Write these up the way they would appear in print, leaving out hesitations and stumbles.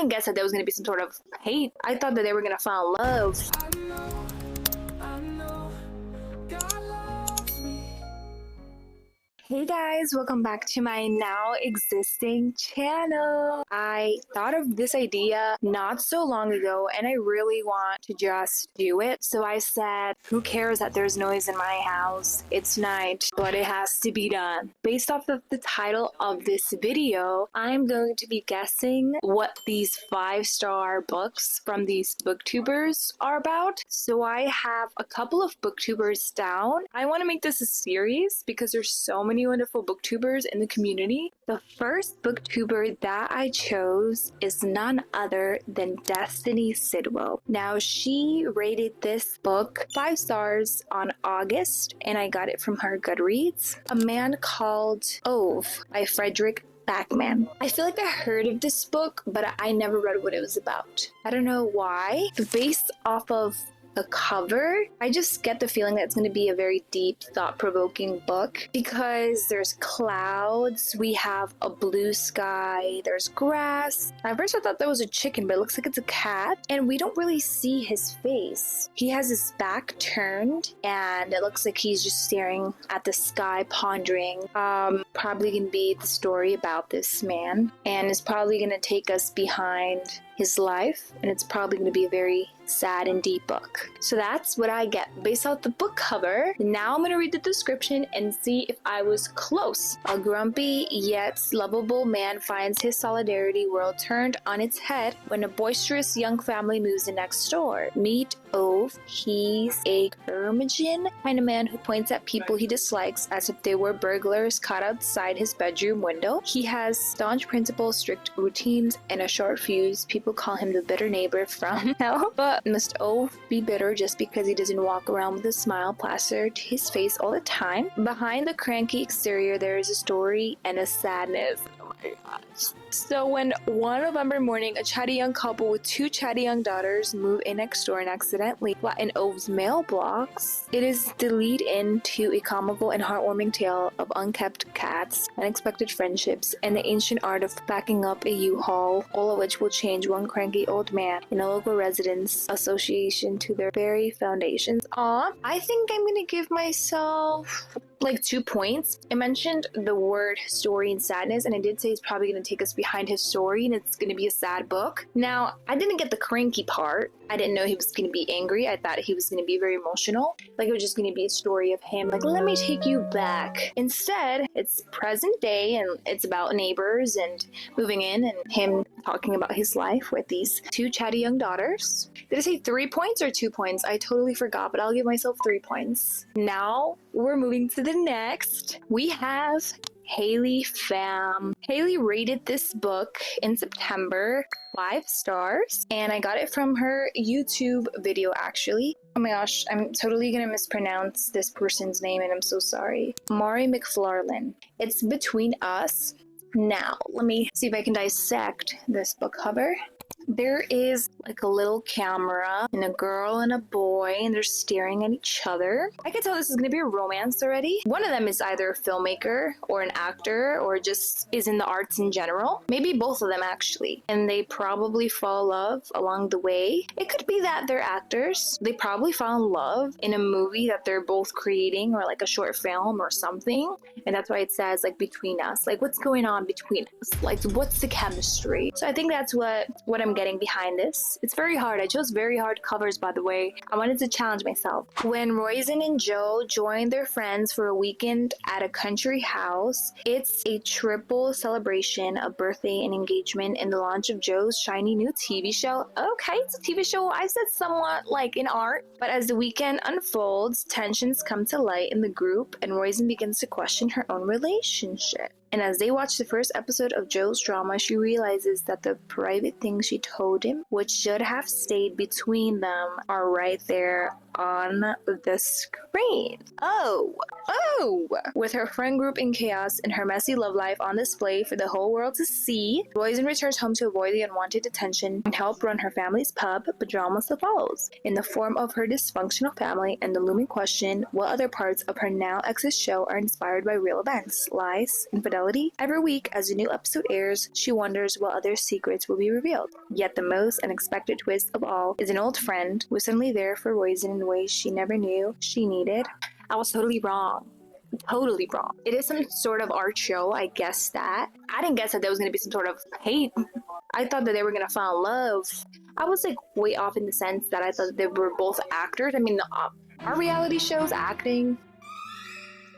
didn't guess that there was going to be some sort of hate. I thought that they were going to fall in love. I know, God loves me. Hey guys, welcome back to my now existing channel. I thought of this idea not so long ago and I really want to just do it. So I said, who cares that there's noise in my house? It's night, but it has to be done. Based off of the title of this video, I'm going to be guessing what these 5-star books from these booktubers are about. So I have a couple of booktubers down. I want to make this a series because there's so many wonderful booktubers in the community. The first booktuber that I chose is none other than Destiny Sidwell. Now, she rated this book 5 stars on August, and I got it from her Goodreads. A Man Called Ove by Frederick Backman. I feel like I heard of this book, but I never read what it was about. I don't know why. Based off of the cover, I just get the feeling that it's going to be a very deep, thought-provoking book because there's clouds, we have a blue sky, there's grass. At first I thought that was a chicken, but it looks like it's a cat, and we don't really see his face. He has his back turned, and it looks like he's just staring at the sky, pondering. Probably going to be the story about this man, and it's probably going to take us behind his life, and it's probably going to be a very sad and deep book. So that's what I get based off the book cover. Now I'm going to read the description and see if I was close. A grumpy yet lovable man finds his solidarity world turned on its head when a boisterous young family moves in next door. Meet Ove. He's a curmudgeon kind of man who points at people he dislikes as if they were burglars caught outside his bedroom window. He has staunch principles, strict routines, and a short fuse. People call him the bitter neighbor from hell. But must Ove be bitter just because he doesn't walk around with a smile plastered to his face all the time? Behind the cranky exterior, there is a story and a sadness. Oh my gosh. So when one November morning, a chatty young couple with 2 chatty young daughters move in next door and accidentally flatten Ove's mailbox, it is the lead into a comical and heartwarming tale of unkept cats, unexpected friendships, and the ancient art of backing up a U-Haul, all of which will change one cranky old man in a local residence association to their very foundations. I think I'm gonna give myself like 2 points. I mentioned the word story and sadness, and I did say it's probably going to take us behind his story and it's going to be a sad book. Now, I didn't get the cranky part. I didn't know he was going to be angry. I thought he was going to be very emotional. Like it was just going to be a story of him, like, let me take you back. Instead, it's present day and it's about neighbors and moving in and him talking about his life with these 2 chatty young daughters. Did I say 3 points or 2 points? I totally forgot, but I'll give myself 3 points. Now we're moving to the next. We have Haley Pham. Haley rated this book in September 5 stars, and I got it from her YouTube video actually. Oh my gosh, I'm totally gonna mispronounce this person's name and I'm so sorry. Mari McFarlane. It's Between Us. Now, let me see if I can dissect this book cover. There is like a little camera and a girl and a boy, and they're staring at each other. I can tell this is going to be a romance already. One of them is either a filmmaker or an actor or just is in the arts in general. Maybe both of them actually. And they probably fall in love along the way. It could be that they're actors. They probably fall in love in a movie that they're both creating or like a short film or something. And that's why it says like between us. Like what's going on between us? Like what's the chemistry? So I think that's what I'm getting behind this. It's very hard. I chose very hard covers, by the way. I wanted to challenge myself. When Roisin and Joe join their friends for a weekend at a country house, it's a triple celebration, a birthday, an engagement, and the launch of Joe's shiny new TV show. Okay, it's a TV show. I said somewhat like in art. But as the weekend unfolds, tensions come to light in the group, and Roisin begins to question her own relationship. And as they watch the first episode of Joe's drama, she realizes that the private things she told him, which should have stayed between them, are right there on the screen. Oh! With her friend group in chaos and her messy love life on display for the whole world to see, Roisin returns home to avoid the unwanted attention and help run her family's pub, but drama still follows, in the form of her dysfunctional family and the looming question, what other parts of her now ex's show are inspired by real events, lies, infidelity? Every week, as a new episode airs, she wonders what other secrets will be revealed. Yet the most unexpected twist of all is an old friend who is suddenly there for Roisin in ways she never knew she needed. I was totally wrong. Totally wrong. It is some sort of art show. I guessed that. I didn't guess that there was going to be some sort of hate. I thought that they were going to fall in love. I was like way off in the sense that I thought they were both actors. I mean, are reality shows acting?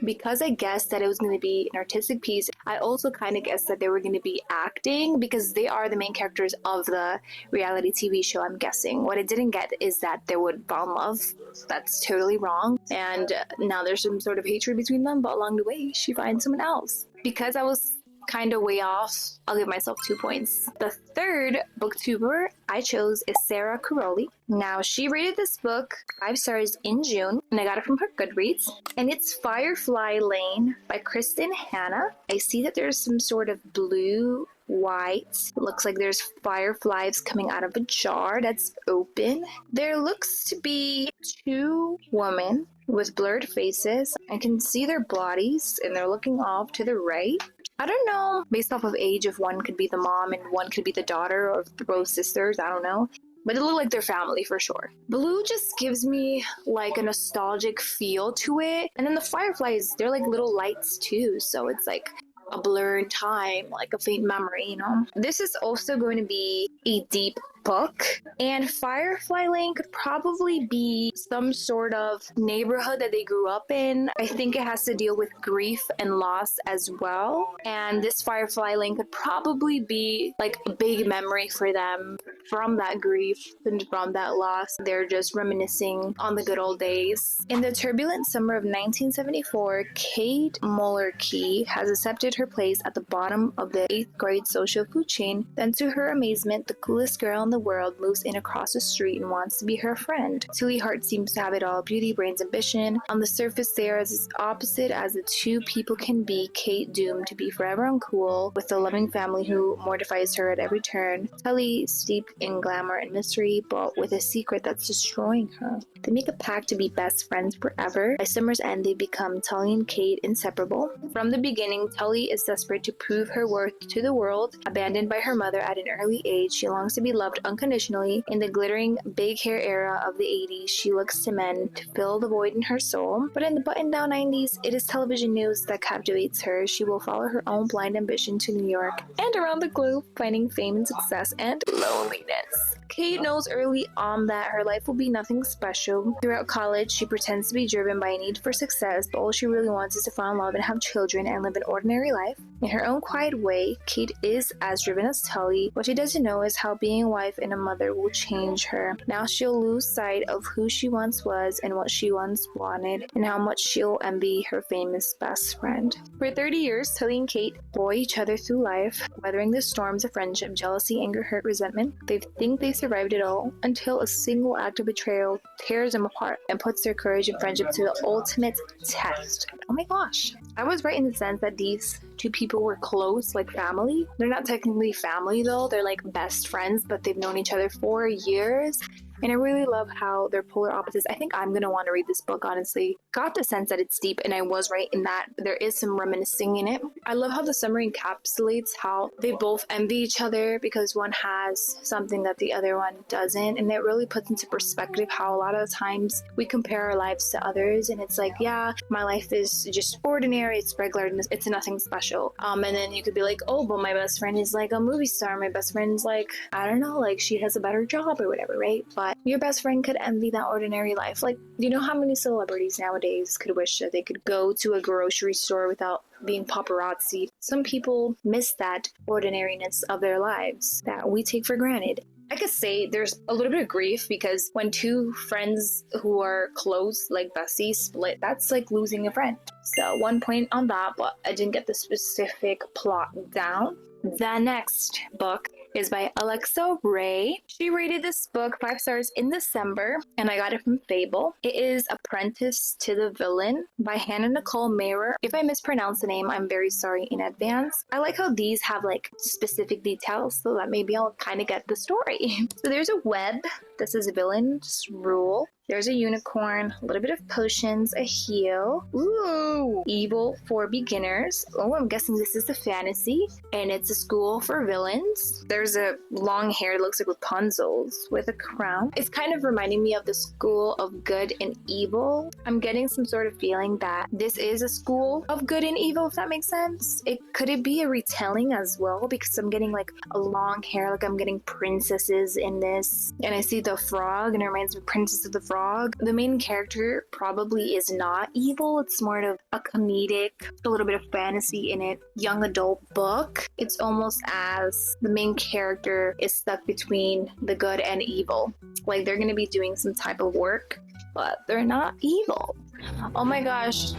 Because I guessed that it was going to be an artistic piece, I also kind of guessed that they were going to be acting because they are the main characters of the reality TV show, I'm guessing. What I didn't get is that they would fall in love. That's totally wrong. And now there's some sort of hatred between them, but along the way, she finds someone else. Because I was kind of way off, I'll give myself 2 points. The third booktuber I chose is Sarah Caroli. Now, she rated this book 5 stars in June, and I got it from her Goodreads. And it's Firefly Lane by Kristen Hanna. I see that there's some sort of blue, white. It looks like there's fireflies coming out of a jar that's open. There looks to be 2 women with blurred faces. I can see their bodies, and they're looking off to the right. I don't know, based off of age, if one could be the mom and one could be the daughter, or if they're both sisters, I don't know. But it looked like their family for sure. Blue just gives me like a nostalgic feel to it. And then the fireflies, they're like little lights too. So it's like a blur in time, like a faint memory, you know? This is also going to be a deep book, and Firefly Lane could probably be some sort of neighborhood that they grew up in. I think it has to deal with grief and loss as well, and this Firefly Lane could probably be like a big memory for them from that grief and from that loss. They're just reminiscing on the good old days. In the turbulent summer of 1974, Kate Mullerkey has accepted her place at the bottom of the 8th grade social food chain. Then to her amazement, the coolest girl in the world moves in across the street and wants to be her friend. Tilly Hart seems to have it all: beauty, brains, ambition. On the surface, they are as opposite as the two people can be. Kate doomed to be forever uncool, with a loving family who mortifies her at every turn. Tilly steeped in glamour and mystery, but with a secret that's destroying her. They make a pact to be best friends forever. By summer's end, they become Tully and Kate inseparable. From the beginning, Tully is desperate to prove her worth to the world. Abandoned by her mother at an early age, she longs to be loved unconditionally. In the glittering big hair era of the 80s, she looks to men to fill the void in her soul. But in the button-down 90s, it is television news that captivates her. She will follow her own blind ambition to New York and around the globe, finding fame and success and loneliness. Kate knows early on that her life will be nothing special. Throughout college, she pretends to be driven by a need for success, but all she really wants is to fall in love and have children and live an ordinary life. In her own quiet way, Kate is as driven as Tully. What she doesn't know is how being a wife and a mother will change her. Now she'll lose sight of who she once was and what she once wanted, and how much she'll envy her famous best friend. For 30 years, Tully and Kate buoy each other through life, weathering the storms of friendship, jealousy, anger, hurt, resentment. They think they survived it all until a single act of betrayal tears them apart and puts their courage and friendship to the ultimate test. Oh my gosh. I was right in the sense that these two people were close, like family. They're not technically family though, they're like best friends, but they've known each other for years. And I really love how they're polar opposites. I think I'm going to want to read this book, honestly. Got the sense that it's deep, and I was right in that there is some reminiscing in it. I love how the summary encapsulates how they both envy each other because one has something that the other one doesn't. And it really puts into perspective how a lot of times we compare our lives to others. And it's like, yeah, my life is just ordinary. It's regular. And it's nothing special. And then you could be like, oh, but my best friend is like a movie star. My best friend's like, I don't know, like she has a better job or whatever, right? But your best friend could envy that ordinary life. Like, you know how many celebrities nowadays could wish that they could go to a grocery store without being paparazzi? Some people miss that ordinariness of their lives that we take for granted. I could say there's a little bit of grief because when two friends who are close, like besties, split, that's like losing a friend. So 1 point on that, but I didn't get the specific plot down. The next book is by Alexa Ray. She rated this book 5 stars in December, and I got it from Fable. It is Apprentice to the Villain by Hannah Nicole Mairer. If I mispronounce the name, I'm very sorry in advance. I like how these have like specific details so that maybe I'll kind of get the story. So there's a web. This is a villain's rule. There's a unicorn, a little bit of potions, a heal. Ooh! Evil for beginners. Oh, I'm guessing this is the fantasy. And it's a school for villains. There's a long hair, looks like Rapunzel's, with a crown. It's kind of reminding me of the school of good and evil. I'm getting some sort of feeling that this is a school of good and evil, if that makes sense. Could it be a retelling as well? Because I'm getting like a long hair, like I'm getting princesses in this. And I see the frog, and it reminds me of Princess of the Frog. The main character probably is not evil. It's more of a comedic, a little bit of fantasy in it, young adult book. It's almost as the main character is stuck between the good and evil. Like they're going to be doing some type of work, but they're not evil. Oh my gosh.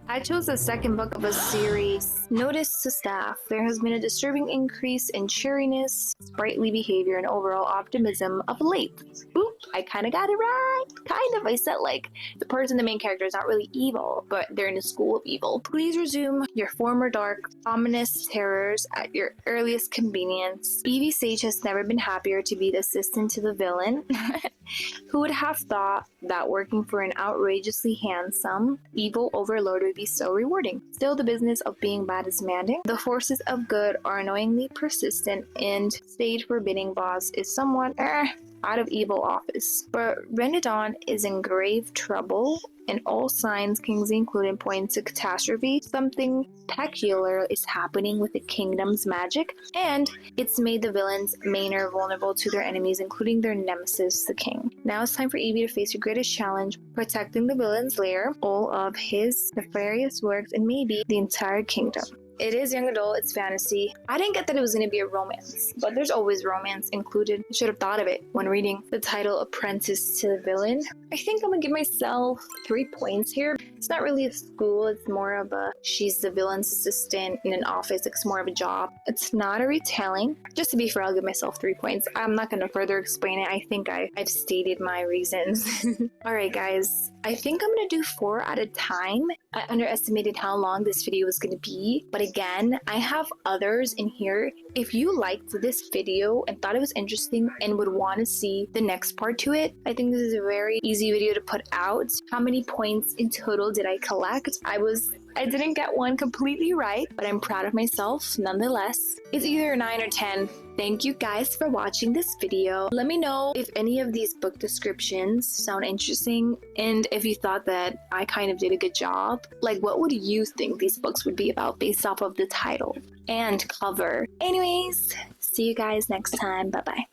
I chose the second book of a series. Notice to staff, there has been a disturbing increase in cheeriness, sprightly behavior, and overall optimism of late. Oop, I kind of got it right. Kind of. I said like the person, the main character, is not really evil, but they're in a school of evil. Please resume your former dark, ominous terrors at your earliest convenience. Evie Sage has never been happier to be the assistant to the villain. Who would have thought that working for an outrageously handsome, evil overlord would be so rewarding? Still, the business of being bad is demanding. The forces of good are annoyingly persistent, and stage forbidding boss is somewhat out of evil office. But Renedon is in grave trouble, and all signs, Kingsley included, point to catastrophe. Something peculiar is happening with the kingdom's magic, and it's made the villains Maynard vulnerable to their enemies, including their nemesis, the king. Now it's time for Evie to face her greatest challenge, protecting the villain's lair, all of his nefarious works, and maybe the entire kingdom. It is young adult, it's fantasy. I didn't get that it was going to be a romance, but there's always romance included. I should have thought of it when reading the title Apprentice to the Villain. I think I'm going to give myself 3 points here. It's not really a school, it's more of a she's the villain's assistant in an office. It's more of a job. It's not a retelling. Just to be fair, I'll give myself 3 points. I'm not going to further explain it. I think I've stated my reasons. Alright guys, I think I'm going to do 4 at a time. I underestimated how long this video was going to be, but again, I have others in here. If you liked this video and thought it was interesting and would want to see the next part to it, I think this is a very easy video to put out. How many points in total did I collect? I didn't get one completely right, but I'm proud of myself nonetheless. It's either a 9 or 10. Thank you guys for watching this video. Let me know if any of these book descriptions sound interesting, and if you thought that I kind of did a good job. Like, what would you think these books would be about based off of the title and cover? Anyways, see you guys next time. Bye bye.